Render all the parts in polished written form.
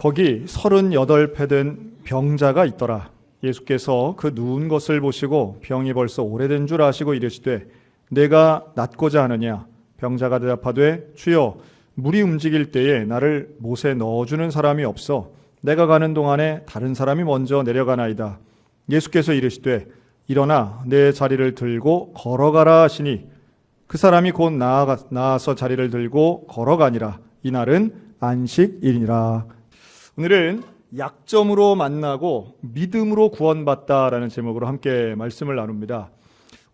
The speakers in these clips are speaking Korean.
거기 38배 된 병자가 있더라. 예수께서 그 누운 것을 보시고 병이 벌써 오래된 줄 아시고 이르시되 내가 낫고자 하느냐. 병자가 대답하되 주여 물이 움직일 때에 나를 못에 넣어주는 사람이 없어 내가 가는 동안에 다른 사람이 먼저 내려가나이다. 예수께서 이르시되 일어나 내 자리를 들고 걸어가라 하시니 그 사람이 곧 나아서 자리를 들고 걸어가니라. 이날은 안식일이니라. 오늘은 약점으로 만나고 믿음으로 구원받다라는 제목으로 함께 말씀을 나눕니다.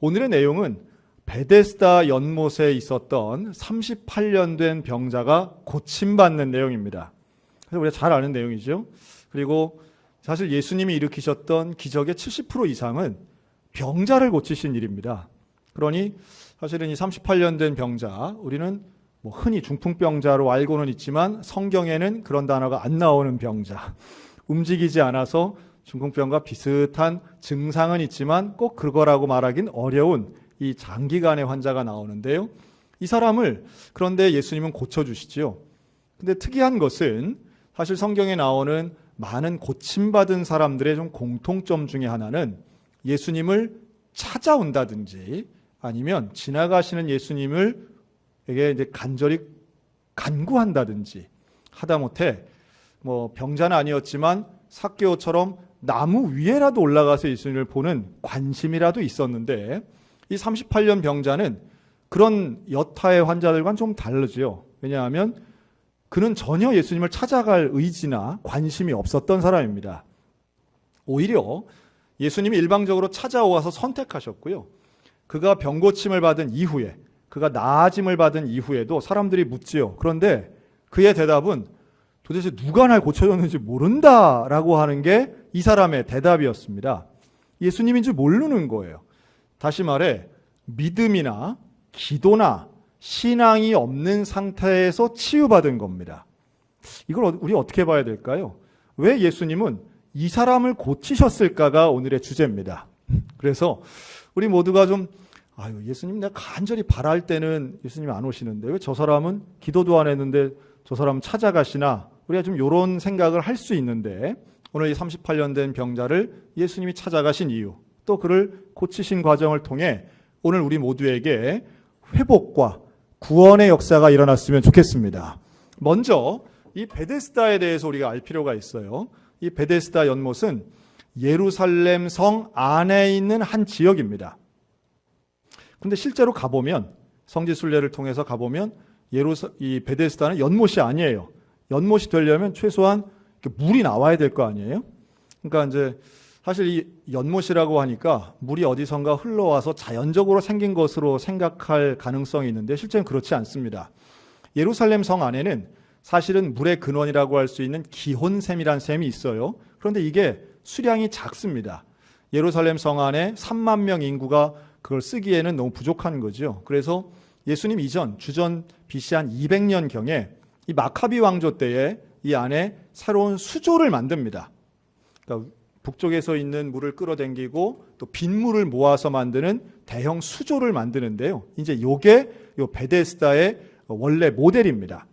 오늘의 내용은 베데스다 연못에 있었던 38년 된 병자가 고침받는 내용입니다. 그래서 우리가 잘 아는 내용이죠. 그리고 사실 예수님이 일으키셨던 기적의 70% 이상은 병자를 고치신 일입니다. 그러니 사실은 이 38년 된 병자, 우리는 흔히 중풍병자로 알고는 있지만 성경에는 그런 단어가 안 나오는 병자, 움직이지 않아서 중풍병과 비슷한 증상은 있지만 꼭 그거라고 말하긴 어려운 이 장기간의 환자가 나오는데요. 이 사람을 그런데 예수님은 고쳐주시지요. 근데 특이한 것은 사실 성경에 나오는 많은 고침받은 사람들의 좀 공통점 중에 하나는 예수님을 찾아온다든지 아니면 지나가시는 예수님에게 이제 간절히 간구한다든지 하다못해 병자는 아니었지만 삭개오처럼 나무 위에라도 올라가서 예수님을 보는 관심이라도 있었는데 이 38년 병자는 그런 여타의 환자들과는 좀 다르죠. 왜냐하면 그는 전혀 예수님을 찾아갈 의지나 관심이 없었던 사람입니다. 오히려 예수님이 일방적으로 찾아와서 선택하셨고요. 그가 병고침을 받은 이후에, 그가 나아짐을 받은 이후에도 사람들이 묻지요. 그런데 그의 대답은 도대체 누가 날 고쳐줬는지 모른다라고 하는 게 이 사람의 대답이었습니다. 예수님인 줄 모르는 거예요. 다시 말해 믿음이나 기도나 신앙이 없는 상태에서 치유받은 겁니다. 이걸 우리 어떻게 봐야 될까요? 왜 예수님은 이 사람을 고치셨을까가 오늘의 주제입니다. 그래서 우리 모두가 좀 예수님 내가 간절히 바랄 때는 예수님이 안 오시는데 왜 저 사람은 기도도 안 했는데 저 사람은 찾아가시나, 우리가 좀 이런 생각을 할 수 있는데 오늘 이 38년 된 병자를 예수님이 찾아가신 이유, 또 그를 고치신 과정을 통해 오늘 우리 모두에게 회복과 구원의 역사가 일어났으면 좋겠습니다. 먼저 이 베데스다에 대해서 우리가 알 필요가 있어요. 이 베데스다 연못은 예루살렘 성 안에 있는 한 지역입니다. 그런데 실제로 가보면, 성지순례를 통해서 가보면 이 베데스다는 연못이 아니에요. 연못이 되려면 최소한 물이 나와야 될 거 아니에요? 그러니까 이제 사실 이 연못이라고 하니까 물이 어디선가 흘러와서 자연적으로 생긴 것으로 생각할 가능성이 있는데 실제는 그렇지 않습니다. 예루살렘 성 안에는 사실은 물의 근원이라고 할 수 있는 기혼샘이라는 샘이 있어요. 그런데 이게 수량이 작습니다. 예루살렘 성 안에 3만 명 인구가 그걸 쓰기에는 너무 부족한 거죠. 그래서 예수님 이전 주전 BC 한 200년경에 이 마카비 왕조 때에 이 안에 새로운 수조를 만듭니다. 그러니까 북쪽에서 있는 물을 끌어당기고 또 빗물을 모아서 만드는 대형 수조를 만드는데요. 이제 이게 베데스다의 원래 모델입니다.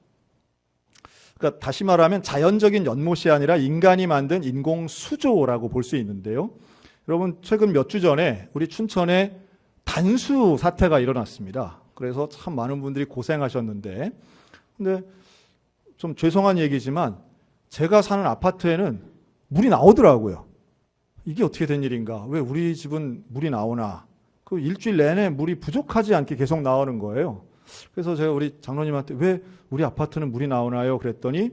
그러니까 다시 말하면 자연적인 연못이 아니라 인간이 만든 인공 수조라고 볼 수 있는데요. 여러분 최근 몇 주 전에 우리 춘천에 단수 사태가 일어났습니다. 그래서 참 많은 분들이 고생하셨는데, 근데 좀 죄송한 얘기지만 제가 사는 아파트에는 물이 나오더라고요. 이게 어떻게 된 일인가? 왜 우리 집은 물이 나오나? 그 일주일 내내 물이 부족하지 않게 계속 나오는 거예요. 그래서 제가 우리 장로님한테 왜 우리 아파트는 물이 나오나요? 그랬더니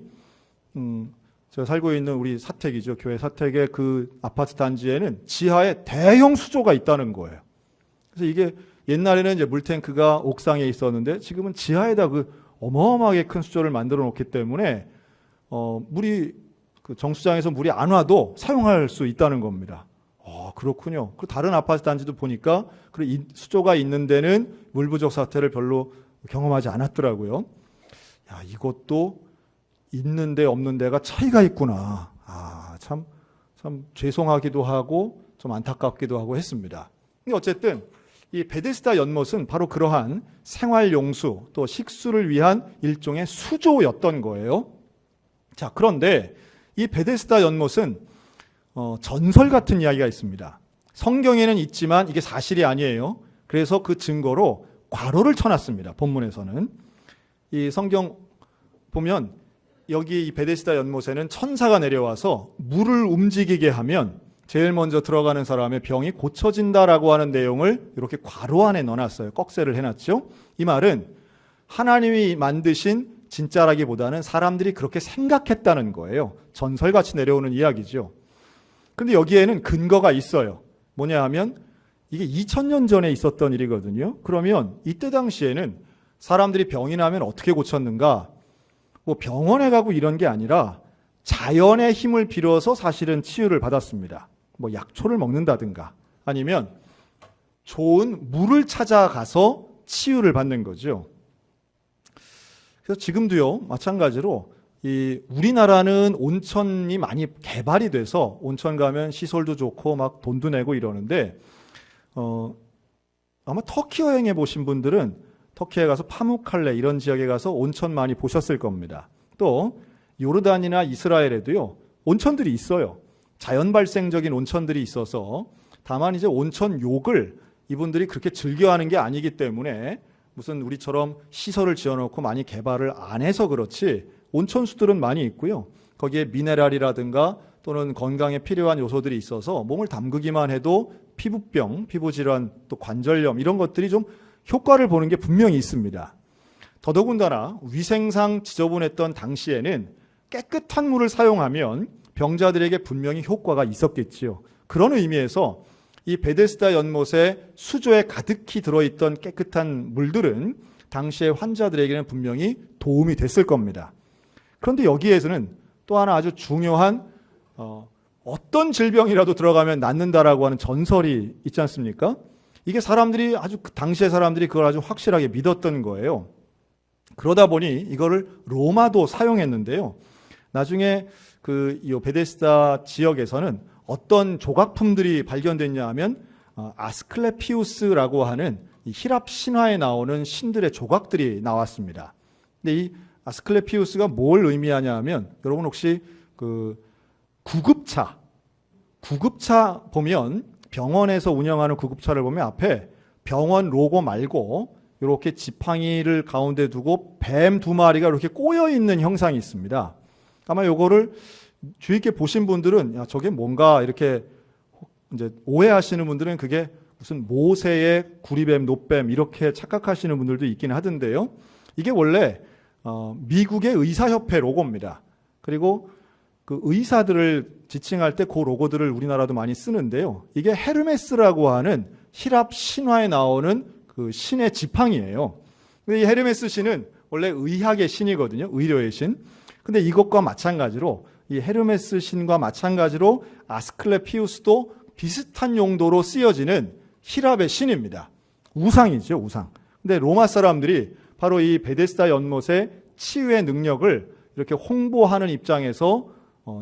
제가 살고 있는 우리 사택이죠. 교회 사택의 그 아파트 단지에는 지하에 대형 수조가 있다는 거예요. 그래서 이게 옛날에는 이제 물탱크가 옥상에 있었는데 지금은 지하에다 그 어마어마하게 큰 수조를 만들어 놓기 때문에 물이 그 정수장에서 물이 안 와도 사용할 수 있다는 겁니다. 그렇군요. 그리고 다른 아파트 단지도 보니까 이 수조가 있는 데는 물 부족 사태를 별로 경험하지 않았더라고요. 이것도 있는데 없는 데가 차이가 있구나. 참 죄송하기도 하고 좀 안타깝기도 하고 했습니다. 근데 어쨌든 이 베데스다 연못은 바로 그러한 생활용수 또 식수를 위한 일종의 수조였던 거예요. 자, 그런데 이 베데스다 연못은 전설 같은 이야기가 있습니다. 성경에는 있지만 이게 사실이 아니에요. 그래서 그 증거로 괄호를 쳐놨습니다. 본문에서는. 이 성경 보면 여기 이 베데스다 연못에는 천사가 내려와서 물을 움직이게 하면 제일 먼저 들어가는 사람의 병이 고쳐진다라고 하는 내용을 이렇게 괄호 안에 넣어놨어요. 꺽쇠를 해놨죠. 이 말은 하나님이 만드신 진짜라기보다는 사람들이 그렇게 생각했다는 거예요. 전설같이 내려오는 이야기죠. 근데 여기에는 근거가 있어요. 뭐냐 하면 이게 2000년 전에 있었던 일이거든요. 그러면 이때 당시에는 사람들이 병이 나면 어떻게 고쳤는가? 뭐 병원에 가고 이런 게 아니라 자연의 힘을 빌어서 사실은 치유를 받았습니다. 뭐 약초를 먹는다든가 아니면 좋은 물을 찾아가서 치유를 받는 거죠. 그래서 지금도요, 마찬가지로 이 우리나라는 온천이 많이 개발이 돼서 온천 가면 시설도 좋고 막 돈도 내고 이러는데 아마 터키 여행해 보신 분들은 터키에 가서 파무칼레 이런 지역에 가서 온천 많이 보셨을 겁니다. 또 요르단이나 이스라엘에도요 온천들이 있어요. 자연 발생적인 온천들이 있어서 다만 이제 온천 욕을 이분들이 그렇게 즐겨하는 게 아니기 때문에 무슨 우리처럼 시설을 지어놓고 많이 개발을 안 해서 그렇지 온천수들은 많이 있고요. 거기에 미네랄이라든가 또는 건강에 필요한 요소들이 있어서 몸을 담그기만 해도 피부병, 피부질환, 또 관절염 이런 것들이 좀 효과를 보는 게 분명히 있습니다. 더더군다나 위생상 지저분했던 당시에는 깨끗한 물을 사용하면 병자들에게 분명히 효과가 있었겠지요. 그런 의미에서 이 베데스다 연못에 수조에 가득히 들어있던 깨끗한 물들은 당시의 환자들에게는 분명히 도움이 됐을 겁니다. 그런데 여기에서는 또 하나 아주 중요한 어떤 질병이라도 들어가면 낫는다라고 하는 전설이 있지 않습니까? 이게 사람들이 아주 당시의 사람들이 그걸 아주 확실하게 믿었던 거예요. 그러다 보니 이거를 로마도 사용했는데요. 나중에 이 베데스다 지역에서는 어떤 조각품들이 발견됐냐 하면 아스클레피우스라고 하는 이 히랍 신화에 나오는 신들의 조각들이 나왔습니다. 근데 이 아스클레피우스가 뭘 의미하냐 하면 여러분 혹시 구급차 보면 병원에서 운영하는 구급차를 보면 앞에 병원 로고 말고 이렇게 지팡이를 가운데 두고 뱀 2마리가 이렇게 꼬여 있는 형상이 있습니다. 아마 요거를 주의 있게 보신 분들은 야 저게 뭔가 이렇게 이제 오해하시는 분들은 그게 무슨 모세의 구리뱀, 노뱀 이렇게 착각하시는 분들도 있긴 하던데요. 이게 원래 미국의 의사협회 로고입니다. 그리고 그 의사들을 지칭할 때 그 로고들을 우리나라도 많이 쓰는데요. 이게 헤르메스라고 하는 히랍 신화에 나오는 그 신의 지팡이에요. 근데 이 헤르메스 신은 원래 의학의 신이거든요. 의료의 신. 근데 이것과 마찬가지로 이 헤르메스 신과 마찬가지로 아스클레피우스도 비슷한 용도로 쓰여지는 히랍의 신입니다. 우상이죠, 우상. 근데 로마 사람들이 바로 이 베데스다 연못의 치유의 능력을 이렇게 홍보하는 입장에서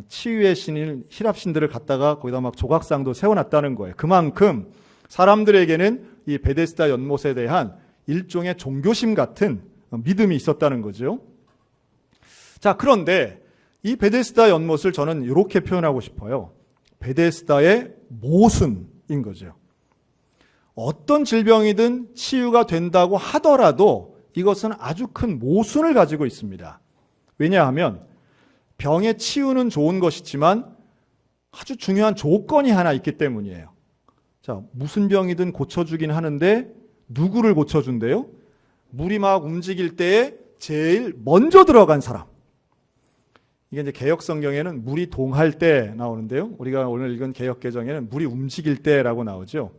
치유의 신인 히랍 신들을 갖다가 거기다 막 조각상도 세워놨다는 거예요. 그만큼 사람들에게는 이 베데스다 연못에 대한 일종의 종교심 같은 믿음이 있었다는 거죠. 자, 그런데 이 베데스다 연못을 저는 이렇게 표현하고 싶어요. 베데스다의 모순인 거죠. 어떤 질병이든 치유가 된다고 하더라도 이것은 아주 큰 모순을 가지고 있습니다. 왜냐하면 병의 치유는 좋은 것이지만 아주 중요한 조건이 하나 있기 때문이에요. 자, 무슨 병이든 고쳐주긴 하는데 누구를 고쳐준대요? 물이 막 움직일 때에 제일 먼저 들어간 사람. 이게 이제 개역 성경에는 물이 동할 때 나오는데요. 우리가 오늘 읽은 개역 개정에는 물이 움직일 때라고 나오죠.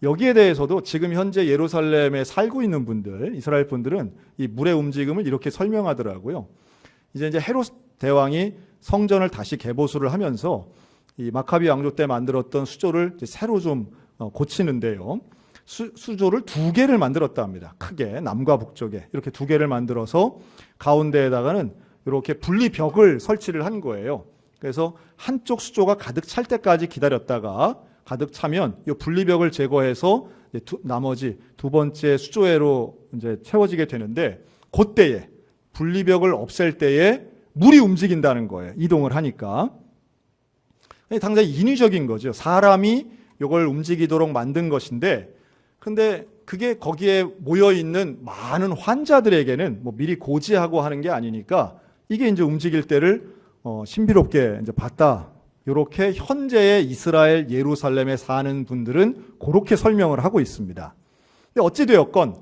여기에 대해서도 지금 현재 예루살렘에 살고 있는 분들, 이스라엘 분들은 이 물의 움직임을 이렇게 설명하더라고요. 이제 헤롯 대왕이 성전을 다시 개보수를 하면서 이 마카비 왕조 때 만들었던 수조를 이제 새로 좀 고치는데요. 수조를 2개를 만들었다 합니다. 크게 남과 북쪽에 이렇게 2개를 만들어서 가운데에다가는 이렇게 분리벽을 설치를 한 거예요. 그래서 한쪽 수조가 가득 찰 때까지 기다렸다가 가득 차면 이 분리벽을 제거해서 나머지 2번째 수조회로 이제 채워지게 되는데 그때에 분리벽을 없앨 때에 물이 움직인다는 거예요. 이동을 하니까. 당장히 인위적인 거죠. 사람이 이걸 움직이도록 만든 것인데, 근데 그게 거기에 모여 있는 많은 환자들에게는 뭐 미리 고지하고 하는 게 아니니까 이게 이제 움직일 때를 신비롭게 이제 봤다. 이렇게 현재의 이스라엘 예루살렘에 사는 분들은 그렇게 설명을 하고 있습니다. 근데 어찌되었건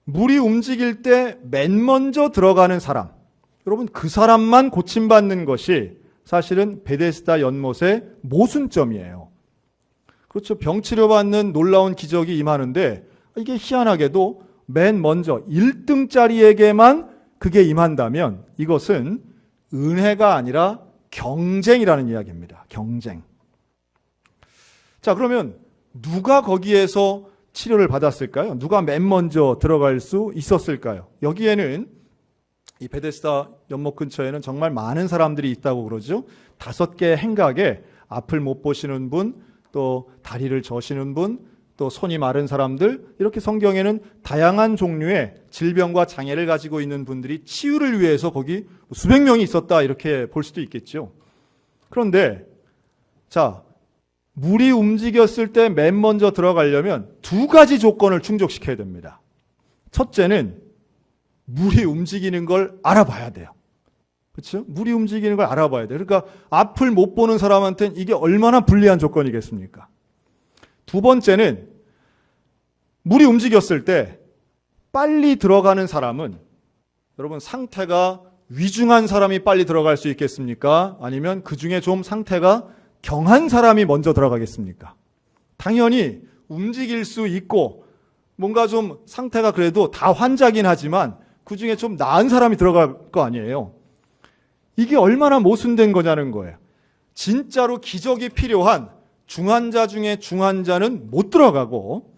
물이 움직일 때 맨 먼저 들어가는 사람, 여러분 그 사람만 고침받는 것이 사실은 베데스다 연못의 모순점이에요. 그렇죠. 병 치료받는 놀라운 기적이 임하는데 이게 희한하게도 맨 먼저 1등짜리에게만 그게 임한다면 이것은 은혜가 아니라 경쟁이라는 이야기입니다. 경쟁. 자, 그러면 누가 거기에서 치료를 받았을까요? 누가 맨 먼저 들어갈 수 있었을까요? 여기에는 이 베데스다 연못 근처에는 정말 많은 사람들이 있다고 그러죠. 5개의 행각에 앞을 못 보시는 분, 또 다리를 저시는 분, 또 손이 마른 사람들, 이렇게 성경에는 다양한 종류의 질병과 장애를 가지고 있는 분들이 치유를 위해서 거기 수백 명이 있었다 이렇게 볼 수도 있겠죠. 그런데 자, 물이 움직였을 때 맨 먼저 들어가려면 2가지 조건을 충족시켜야 됩니다. 첫째는 물이 움직이는 걸 알아봐야 돼요. 그렇죠? 물이 움직이는 걸 알아봐야 돼요. 그러니까 앞을 못 보는 사람한테는 이게 얼마나 불리한 조건이겠습니까? 2번째는 물이 움직였을 때 빨리 들어가는 사람은, 여러분 상태가 위중한 사람이 빨리 들어갈 수 있겠습니까? 아니면 그 중에 좀 상태가 경한 사람이 먼저 들어가겠습니까? 당연히 움직일 수 있고 뭔가 좀 상태가 그래도 다 환자긴 하지만 그 중에 좀 나은 사람이 들어갈 거 아니에요. 이게 얼마나 모순된 거냐는 거예요. 진짜로 기적이 필요한 중환자 중에 중환자는 못 들어가고,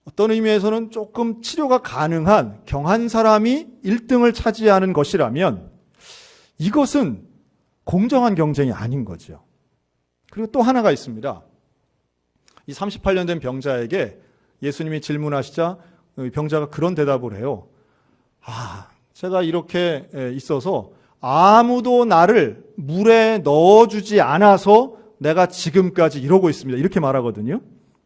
어떤 의미에서는 조금 치료가 가능한 경한 사람이 1등을 차지하는 것이라면 이것은 공정한 경쟁이 아닌 거죠. 그리고 또 하나가 있습니다. 이 38년 된 병자에게 예수님이 질문하시자 병자가 그런 대답을 해요. 제가 이렇게 있어서 아무도 나를 물에 넣어주지 않아서 내가 지금까지 이러고 있습니다. 이렇게 말하거든요.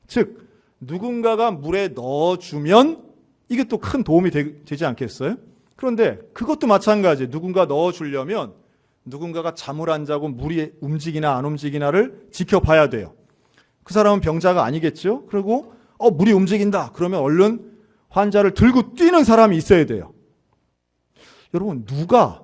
즉 누군가가 물에 넣어주면 이게 또 큰 도움이 되지 않겠어요? 그런데 그것도 마찬가지예요. 누군가 넣어주려면 누군가가 잠을 안 자고 물이 움직이나 안 움직이나를 지켜봐야 돼요. 그 사람은 병자가 아니겠죠? 그리고 물이 움직인다. 그러면 얼른 환자를 들고 뛰는 사람이 있어야 돼요. 여러분, 누가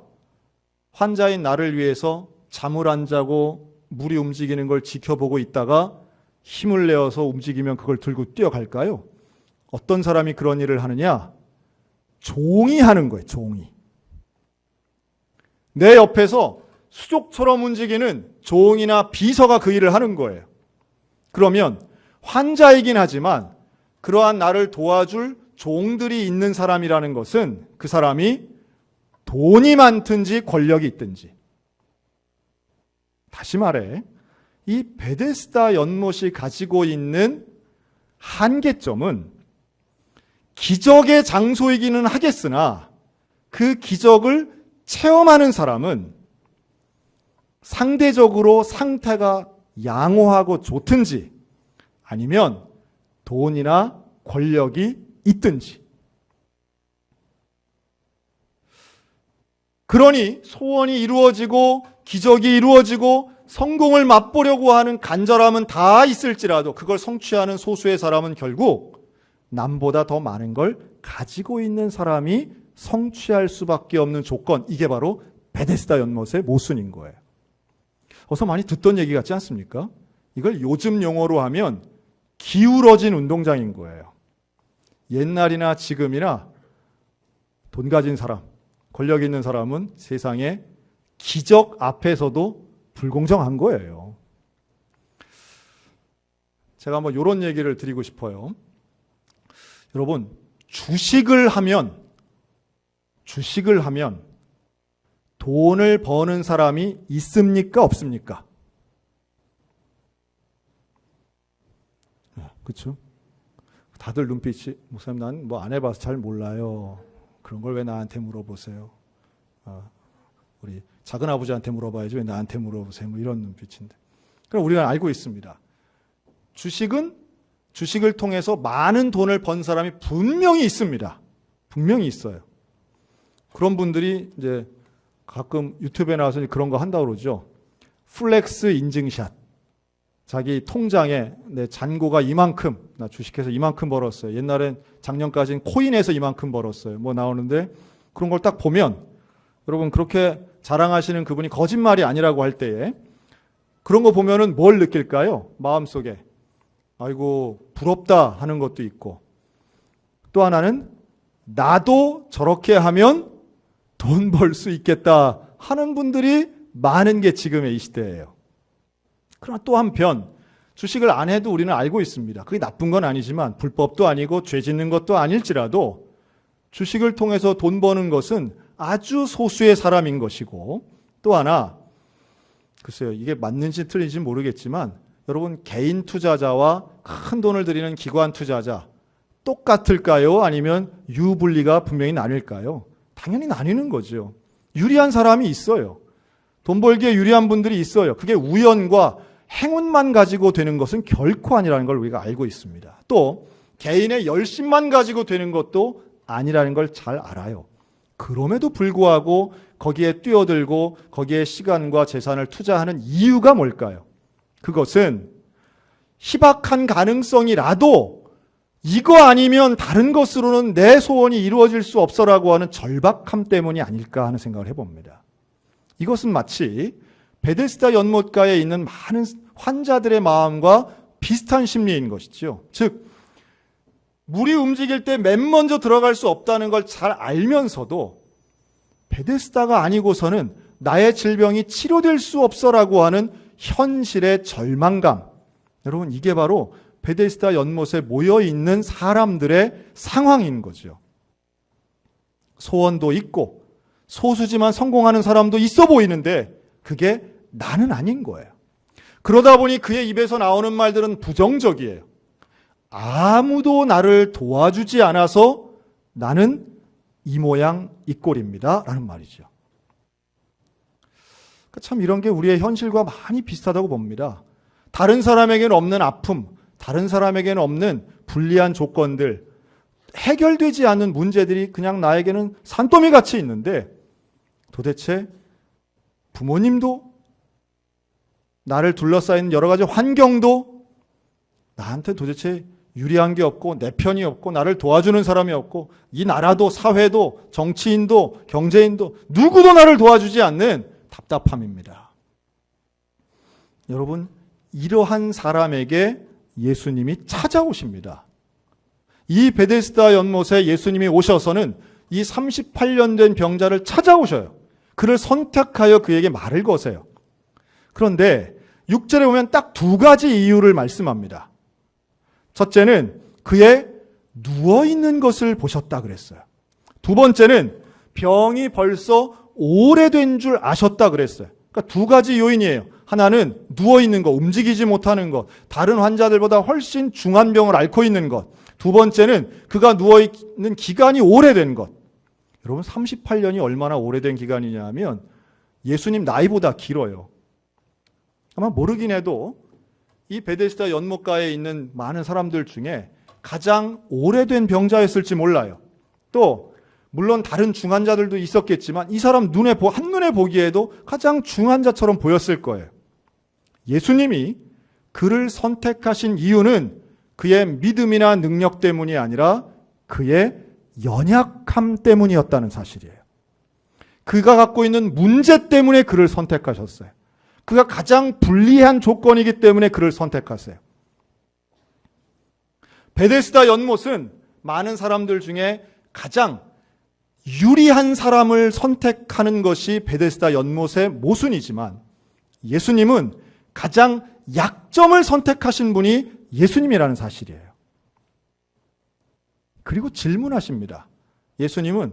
환자인 나를 위해서 잠을 안 자고 물이 움직이는 걸 지켜보고 있다가 힘을 내어서 움직이면 그걸 들고 뛰어갈까요? 어떤 사람이 그런 일을 하느냐? 종이 하는 거예요. 종이. 내 옆에서 수족처럼 움직이는 종이나 비서가 그 일을 하는 거예요. 그러면 환자이긴 하지만 그러한 나를 도와줄 종들이 있는 사람이라는 것은 그 사람이 돈이 많든지 권력이 있든지, 다시 말해 이 베데스다 연못이 가지고 있는 한계점은 기적의 장소이기는 하겠으나 그 기적을 체험하는 사람은 상대적으로 상태가 양호하고 좋든지 아니면 돈이나 권력이 있든지, 그러니 소원이 이루어지고 기적이 이루어지고 성공을 맛보려고 하는 간절함은 다 있을지라도 그걸 성취하는 소수의 사람은 결국 남보다 더 많은 걸 가지고 있는 사람이 성취할 수밖에 없는 조건, 이게 바로 베데스다 연못의 모순인 거예요. 어서 많이 듣던 얘기 같지 않습니까? 이걸 요즘 용어로 하면 기울어진 운동장인 거예요. 옛날이나 지금이나 돈 가진 사람, 권력 있는 사람은 세상에 기적 앞에서도 불공정한 거예요. 제가 한번 이런 얘기를 드리고 싶어요. 여러분, 주식을 하면 돈을 버는 사람이 있습니까? 없습니까? 그렇죠? 다들 눈빛이, 목사님 난 안 해봐서 잘 몰라요. 그런 걸 왜 나한테 물어보세요? 우리 작은 아버지한테 물어봐야지 왜 나한테 물어보세요. 뭐 이런 눈빛인데. 그럼 우리가 알고 있습니다. 주식을 통해서 많은 돈을 번 사람이 분명히 있습니다. 분명히 있어요. 그런 분들이 이제 가끔 유튜브에 나와서 그런 거 한다고 그러죠. 플렉스 인증샷. 자기 통장에 내 잔고가 이만큼, 나 주식해서 이만큼 벌었어요. 옛날엔 작년까지는 코인에서 이만큼 벌었어요. 뭐 나오는데 그런 걸 딱 보면 여러분 그렇게 자랑하시는 그분이 거짓말이 아니라고 할 때에 그런 거 보면은 뭘 느낄까요? 마음속에. 아이고 부럽다 하는 것도 있고 또 하나는 나도 저렇게 하면 돈 벌 수 있겠다 하는 분들이 많은 게 지금의 이 시대예요. 그러나 또 한편 주식을 안 해도 우리는 알고 있습니다. 그게 나쁜 건 아니지만 불법도 아니고 죄 짓는 것도 아닐지라도 주식을 통해서 돈 버는 것은 아주 소수의 사람인 것이고 또 하나 글쎄요 이게 맞는지 틀린지 모르겠지만 여러분 개인 투자자와 큰 돈을 들이는 기관 투자자 똑같을까요? 아니면 유불리가 분명히 나뉠까요? 당연히 나뉘는 거죠. 유리한 사람이 있어요. 돈 벌기에 유리한 분들이 있어요. 그게 우연과 행운만 가지고 되는 것은 결코 아니라는 걸 우리가 알고 있습니다. 또 개인의 열심만 가지고 되는 것도 아니라는 걸 잘 알아요. 그럼에도 불구하고 거기에 뛰어들고 거기에 시간과 재산을 투자하는 이유가 뭘까요? 그것은 희박한 가능성이라도 이거 아니면 다른 것으로는 내 소원이 이루어질 수 없어라고 하는 절박함 때문이 아닐까 하는 생각을 해봅니다. 이것은 마치 베데스다 연못가에 있는 많은 환자들의 마음과 비슷한 심리인 것이죠. 즉 물이 움직일 때 맨 먼저 들어갈 수 없다는 걸 잘 알면서도 베데스다가 아니고서는 나의 질병이 치료될 수 없어라고 하는 현실의 절망감. 여러분 이게 바로 베데스다 연못에 모여있는 사람들의 상황인 거죠. 소원도 있고 소수지만 성공하는 사람도 있어 보이는데 그게 나는 아닌 거예요. 그러다 보니 그의 입에서 나오는 말들은 부정적이에요. 아무도 나를 도와주지 않아서 나는 이 모양 이 꼴입니다 라는 말이죠. 참 이런 게 우리의 현실과 많이 비슷하다고 봅니다. 다른 사람에게는 없는 아픔, 다른 사람에게는 없는 불리한 조건들, 해결되지 않는 문제들이 그냥 나에게는 산더미 같이 있는데 도대체 부모님도 나를 둘러싸인 여러 가지 환경도 나한테 도대체 유리한 게 없고 내 편이 없고 나를 도와주는 사람이 없고 이 나라도 사회도 정치인도 경제인도 누구도 나를 도와주지 않는 답답함입니다. 여러분 이러한 사람에게 예수님이 찾아오십니다. 이 베데스다 연못에 예수님이 오셔서는 이 38년 된 병자를 찾아오셔요. 그를 선택하여 그에게 말을 거세요. 그런데 6절에 보면 딱 두 가지 이유를 말씀합니다. 첫째는 그의 누워있는 것을 보셨다 그랬어요. 두 번째는 병이 벌써 오래된 줄 아셨다 그랬어요. 그러니까 두 가지 요인이에요. 하나는 누워있는 것, 움직이지 못하는 것, 다른 환자들보다 훨씬 중한 병을 앓고 있는 것. 두 번째는 그가 누워있는 기간이 오래된 것. 여러분 38년이 얼마나 오래된 기간이냐 하면 예수님 나이보다 길어요. 아마 모르긴 해도 이 베데스다 연못가에 있는 많은 사람들 중에 가장 오래된 병자였을지 몰라요. 또 물론 다른 중환자들도 있었겠지만 이 사람 한눈에 보기에도 가장 중환자처럼 보였을 거예요. 예수님이 그를 선택하신 이유는 그의 믿음이나 능력 때문이 아니라 그의 연약함 때문이었다는 사실이에요. 그가 갖고 있는 문제 때문에 그를 선택하셨어요. 그가 가장 불리한 조건이기 때문에 그를 선택하세요. 베데스다 연못은 많은 사람들 중에 가장 유리한 사람을 선택하는 것이 베데스다 연못의 모순이지만 예수님은 가장 약점을 선택하신 분이 예수님이라는 사실이에요. 그리고 질문하십니다. 예수님은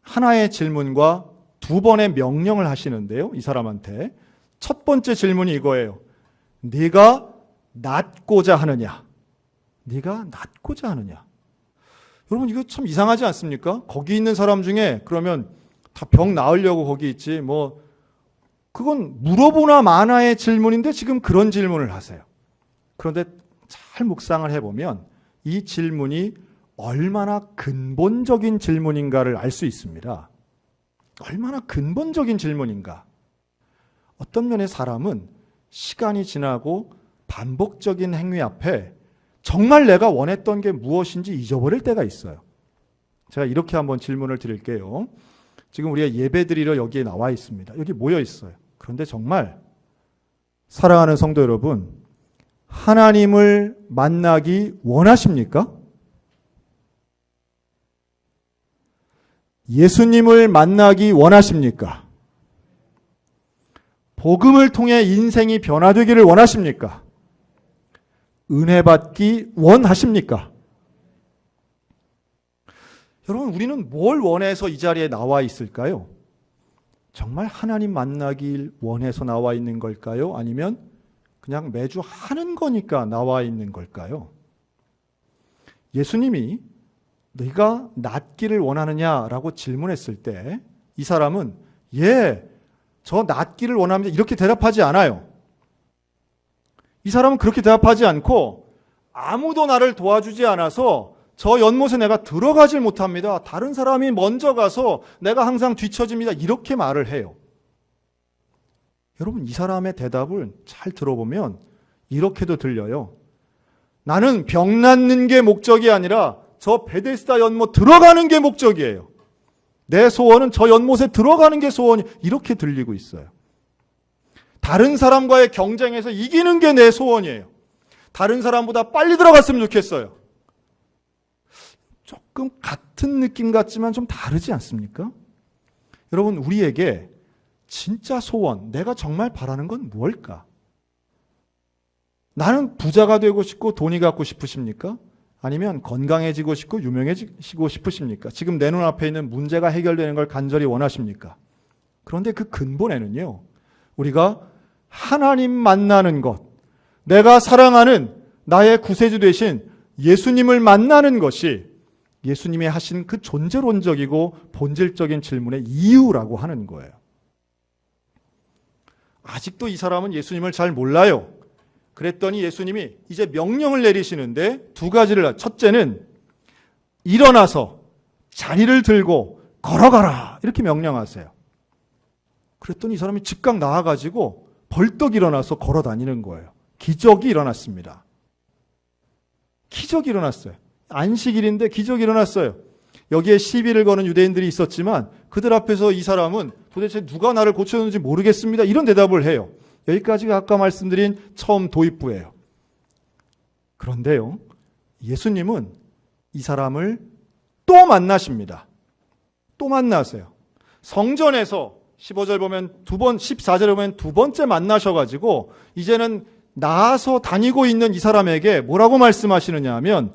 하나의 질문과 두 번의 명령을 하시는데요. 이 사람한테 첫 번째 질문이 이거예요. 네가 낫고자 하느냐? 네가 낫고자 하느냐? 여러분 이거 참 이상하지 않습니까? 거기 있는 사람 중에 그러면 다 병 나으려고 거기 있지. 뭐 그건 물어보나 마나의 질문인데 지금 그런 질문을 하세요. 그런데 잘 묵상을 해보면 이 질문이 얼마나 근본적인 질문인가를 알 수 있습니다. 얼마나 근본적인 질문인가. 어떤 면의 사람은 시간이 지나고 반복적인 행위 앞에 정말 내가 원했던 게 무엇인지 잊어버릴 때가 있어요. 제가 이렇게 한번 질문을 드릴게요. 지금 우리가 예배드리러 여기에 나와 있습니다. 여기 모여 있어요. 그런데 정말 사랑하는 성도 여러분, 하나님을 만나기 원하십니까? 예수님을 만나기 원하십니까? 복음을 통해 인생이 변화되기를 원하십니까? 은혜 받기 원하십니까? 여러분, 우리는 뭘 원해서 이 자리에 나와 있을까요? 정말 하나님 만나길 원해서 나와 있는 걸까요? 아니면 그냥 매주 하는 거니까 나와 있는 걸까요? 예수님이 네가 낫기를 원하느냐라고 질문했을 때 이 사람은 예, 저 낫기를 원합니다. 이렇게 대답하지 않아요. 이 사람은 그렇게 대답하지 않고 아무도 나를 도와주지 않아서 저 연못에 내가 들어가질 못합니다. 다른 사람이 먼저 가서 내가 항상 뒤처집니다. 이렇게 말을 해요. 여러분, 이 사람의 대답을 잘 들어보면 이렇게도 들려요. 나는 병 낫는 게 목적이 아니라 저 베데스다 연못 들어가는 게 목적이에요. 내 소원은 저 연못에 들어가는 게 소원이 이렇게 들리고 있어요. 다른 사람과의 경쟁에서 이기는 게 내 소원이에요. 다른 사람보다 빨리 들어갔으면 좋겠어요. 조금 같은 느낌 같지만 좀 다르지 않습니까? 여러분, 우리에게 진짜 소원, 내가 정말 바라는 건 뭘까? 나는 부자가 되고 싶고 돈이 갖고 싶으십니까? 아니면 건강해지고 싶고 유명해지고 싶으십니까? 지금 내 눈앞에 있는 문제가 해결되는 걸 간절히 원하십니까? 그런데 그 근본에는요, 우리가 하나님 만나는 것, 내가 사랑하는 나의 구세주 되신 예수님을 만나는 것이 예수님이 하신 그 존재론적이고 본질적인 질문의 이유라고 하는 거예요. 아직도 이 사람은 예수님을 잘 몰라요. 그랬더니 예수님이 이제 명령을 내리시는데 두 가지를, 첫째는 일어나서 자리를 들고 걸어가라 이렇게 명령하세요. 그랬더니 이 사람이 즉각 나와가지고 벌떡 일어나서 걸어 다니는 거예요. 기적이 일어났습니다. 기적이 일어났어요. 안식일인데 기적이 일어났어요. 여기에 시비를 거는 유대인들이 있었지만 그들 앞에서 이 사람은 도대체 누가 나를 고쳐줬는지 모르겠습니다. 이런 대답을 해요. 여기까지가 아까 말씀드린 처음 도입부예요. 그런데요, 예수님은 이 사람을 또 만나십니다. 또 만나세요. 성전에서 15절 보면 14절에 보면 두 번째 만나셔가지고 이제는 나아서 다니고 있는 이 사람에게 뭐라고 말씀하시느냐 하면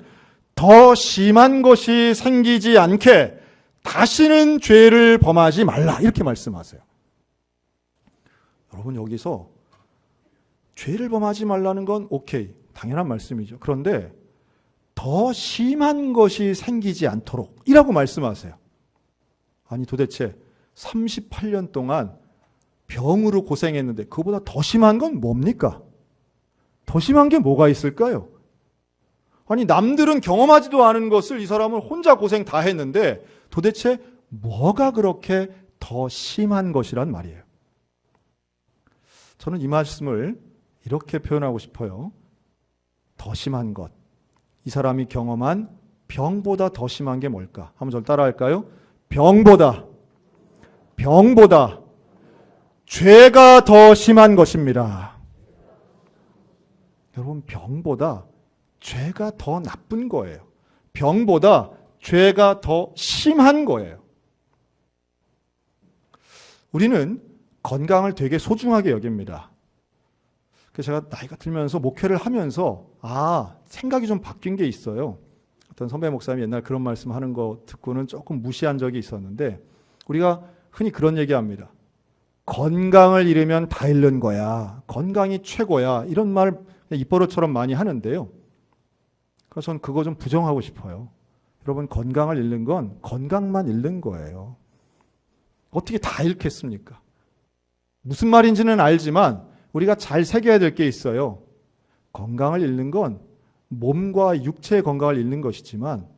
더 심한 것이 생기지 않게 다시는 죄를 범하지 말라 이렇게 말씀하세요. 여러분, 여기서 죄를 범하지 말라는 건 오케이, 당연한 말씀이죠. 그런데 더 심한 것이 생기지 않도록 이라고 말씀하세요. 아니, 도대체 38년 동안 병으로 고생했는데 그보다 더 심한 건 뭡니까? 더 심한 게 뭐가 있을까요? 아니, 남들은 경험하지도 않은 것을 이 사람은 혼자 고생 다 했는데 도대체 뭐가 그렇게 더 심한 것이란 말이에요. 저는 이 말씀을 이렇게 표현하고 싶어요. 더 심한 것. 이 사람이 경험한 병보다 더 심한 게 뭘까? 한번 저 따라 할까요? 병보다 죄가 더 심한 것입니다. 여러분, 병보다 죄가 더 나쁜 거예요. 병보다 죄가 더 심한 거예요. 우리는 건강을 되게 소중하게 여깁니다. 그래서 제가 나이가 들면서 목회를 하면서 생각이 좀 바뀐 게 있어요. 어떤 선배 목사님이 옛날 그런 말씀하는 거 듣고는 조금 무시한 적이 있었는데 우리가 흔히 그런 얘기합니다. 건강을 잃으면 다 잃는 거야. 건강이 최고야. 이런 말 입버릇처럼 많이 하는데요. 그래서 저는 그거 좀 부정하고 싶어요. 여러분, 건강을 잃는 건 건강만 잃는 거예요. 어떻게 다 읽겠습니까? 무슨 말인지는 알지만 우리가 잘 새겨야 될 게 있어요. 건강을 잃는 건 몸과 육체의 건강을 잃는 것이지만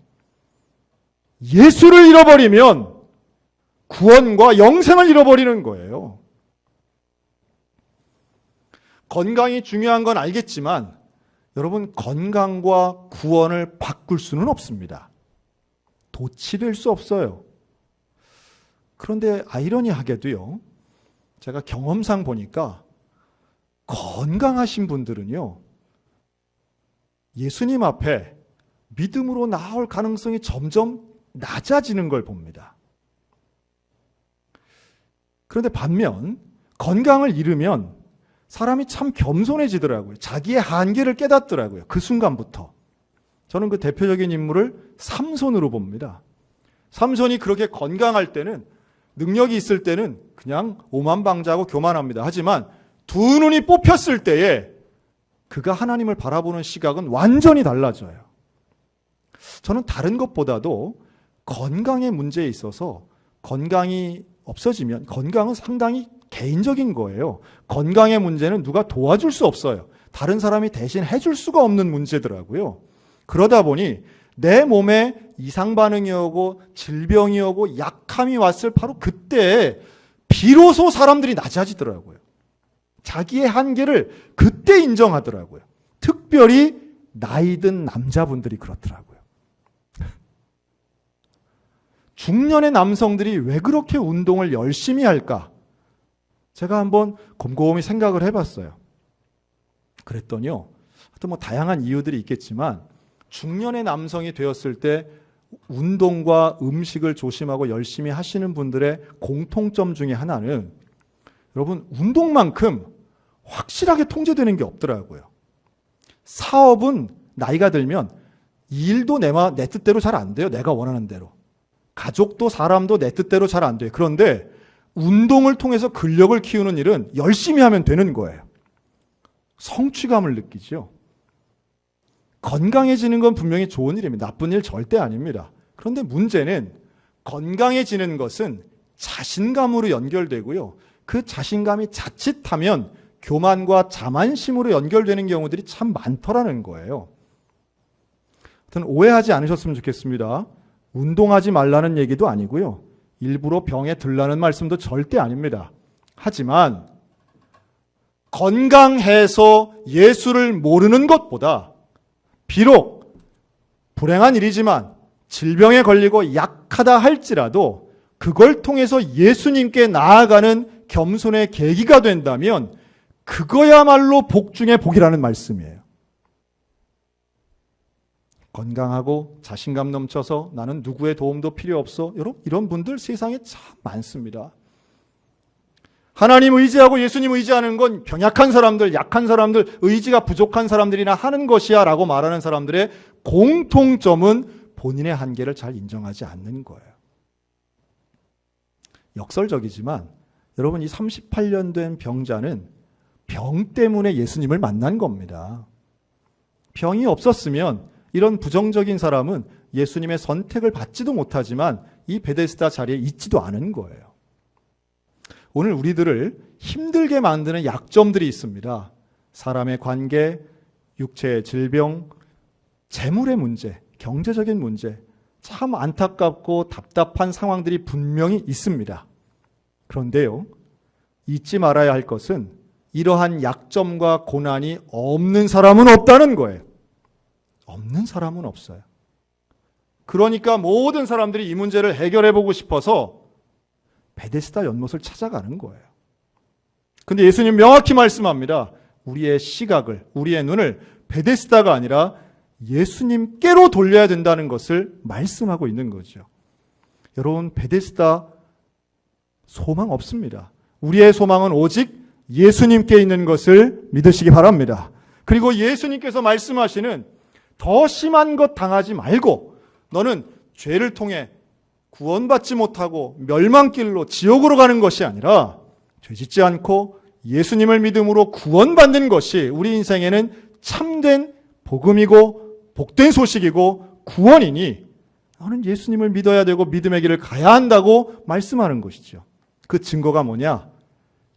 예수를 잃어버리면 구원과 영생을 잃어버리는 거예요. 건강이 중요한 건 알겠지만 여러분, 건강과 구원을 바꿀 수는 없습니다. 도치될 수 없어요. 그런데 아이러니하게도요, 제가 경험상 보니까 건강하신 분들은요, 예수님 앞에 믿음으로 나올 가능성이 점점 낮아지는 걸 봅니다. 그런데 반면 건강을 잃으면 사람이 참 겸손해지더라고요. 자기의 한계를 깨닫더라고요. 그 순간부터. 저는 그 대표적인 인물을 삼손으로 봅니다. 삼손이 그렇게 건강할 때는, 능력이 있을 때는 그냥 오만방자하고 교만합니다. 하지만 두 눈이 뽑혔을 때에 그가 하나님을 바라보는 시각은 완전히 달라져요. 저는 다른 것보다도 건강의 문제에 있어서 건강이 없어지면, 건강은 상당히 개인적인 거예요. 건강의 문제는 누가 도와줄 수 없어요. 다른 사람이 대신 해줄 수가 없는 문제더라고요. 그러다 보니 내 몸에 이상 반응이 오고 질병이 오고 약함이 왔을 바로 그때 비로소 사람들이 낮아지더라고요. 자기의 한계를 그때 인정하더라고요. 특별히 나이 든 남자분들이 그렇더라고요. 중년의 남성들이 왜 그렇게 운동을 열심히 할까? 제가 한번 곰곰이 생각을 해봤어요. 그랬더니요, 하여튼 뭐 다양한 이유들이 있겠지만 중년의 남성이 되었을 때 운동과 음식을 조심하고 열심히 하시는 분들의 공통점 중에 하나는, 여러분, 운동만큼 확실하게 통제되는 게 없더라고요. 사업은 나이가 들면 일도 내 뜻대로 잘 안 돼요. 내가 원하는 대로. 가족도 사람도 내 뜻대로 잘 안 돼요. 그런데 운동을 통해서 근력을 키우는 일은 열심히 하면 되는 거예요. 성취감을 느끼죠. 건강해지는 건 분명히 좋은 일입니다. 나쁜 일 절대 아닙니다. 그런데 문제는 건강해지는 것은 자신감으로 연결되고요. 그 자신감이 자칫하면 교만과 자만심으로 연결되는 경우들이 참 많더라는 거예요. 하여튼 오해하지 않으셨으면 좋겠습니다. 운동하지 말라는 얘기도 아니고요. 일부러 병에 들라는 말씀도 절대 아닙니다. 하지만 건강해서 예수를 모르는 것보다, 비록 불행한 일이지만 질병에 걸리고 약하다 할지라도 그걸 통해서 예수님께 나아가는 겸손의 계기가 된다면 그거야말로 복 중에 복이라는 말씀이에요. 건강하고 자신감 넘쳐서 나는 누구의 도움도 필요 없어. 여러분, 이런 분들 세상에 참 많습니다. 하나님 의지하고 예수님 의지하는 건 병약한 사람들, 약한 사람들, 의지가 부족한 사람들이나 하는 것이야 라고 말하는 사람들의 공통점은 본인의 한계를 잘 인정하지 않는 거예요. 역설적이지만 여러분, 이 38년 된 병자는 병 때문에 예수님을 만난 겁니다. 병이 없었으면 이런 부정적인 사람은 예수님의 선택을 받지도 못하지만 이 베데스다 자리에 있지도 않은 거예요. 오늘 우리들을 힘들게 만드는 약점들이 있습니다. 사람의 관계, 육체의 질병, 재물의 문제, 경제적인 문제, 참 안타깝고 답답한 상황들이 분명히 있습니다. 그런데요, 잊지 말아야 할 것은 이러한 약점과 고난이 없는 사람은 없다는 거예요. 없는 사람은 없어요. 그러니까 모든 사람들이 이 문제를 해결해 보고 싶어서 베데스다 연못을 찾아가는 거예요. 근데 예수님 명확히 말씀합니다. 우리의 시각을, 우리의 눈을 베데스다가 아니라 예수님께로 돌려야 된다는 것을 말씀하고 있는 거죠. 여러분, 베데스다 소망 없습니다. 우리의 소망은 오직 예수님께 있는 것을 믿으시기 바랍니다. 그리고 예수님께서 말씀하시는 더 심한 것 당하지 말고 너는 죄를 통해 구원받지 못하고 멸망길로 지옥으로 가는 것이 아니라 죄짓지 않고 예수님을 믿음으로 구원받는 것이 우리 인생에는 참된 복음이고 복된 소식이고 구원이니 너는 예수님을 믿어야 되고 믿음의 길을 가야 한다고 말씀하는 것이죠. 그 증거가 뭐냐?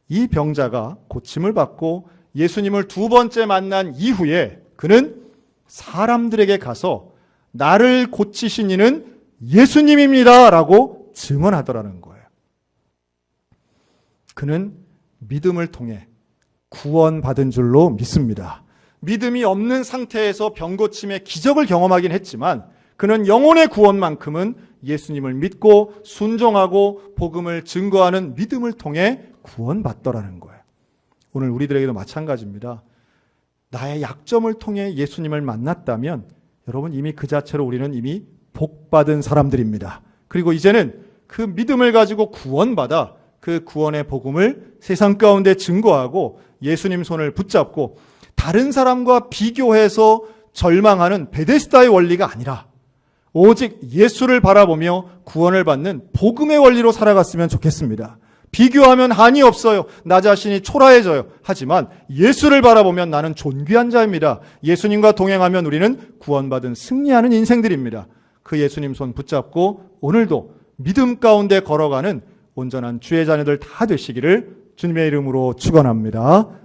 이 병자가 고침을 받고 예수님을 두 번째 만난 이후에 그는 사람들에게 가서 나를 고치신 이는 예수님입니다 라고 증언하더라는 거예요. 그는 믿음을 통해 구원받은 줄로 믿습니다. 믿음이 없는 상태에서 병고침의 기적을 경험하긴 했지만 그는 영혼의 구원만큼은 예수님을 믿고 순종하고 복음을 증거하는 믿음을 통해 구원받더라는 거예요. 오늘 우리들에게도 마찬가지입니다. 나의 약점을 통해 예수님을 만났다면 여러분 이미 그 자체로 우리는 이미 복받은 사람들입니다. 그리고 이제는 그 믿음을 가지고 구원받아 그 구원의 복음을 세상 가운데 증거하고 예수님 손을 붙잡고 다른 사람과 비교해서 절망하는 베데스다의 원리가 아니라 오직 예수를 바라보며 구원을 받는 복음의 원리로 살아갔으면 좋겠습니다. 비교하면 한이 없어요. 나 자신이 초라해져요. 하지만 예수를 바라보면 나는 존귀한 자입니다. 예수님과 동행하면 우리는 구원받은 승리하는 인생들입니다. 그 예수님 손 붙잡고 오늘도 믿음 가운데 걸어가는 온전한 주의 자녀들 다 되시기를 주님의 이름으로 축원합니다.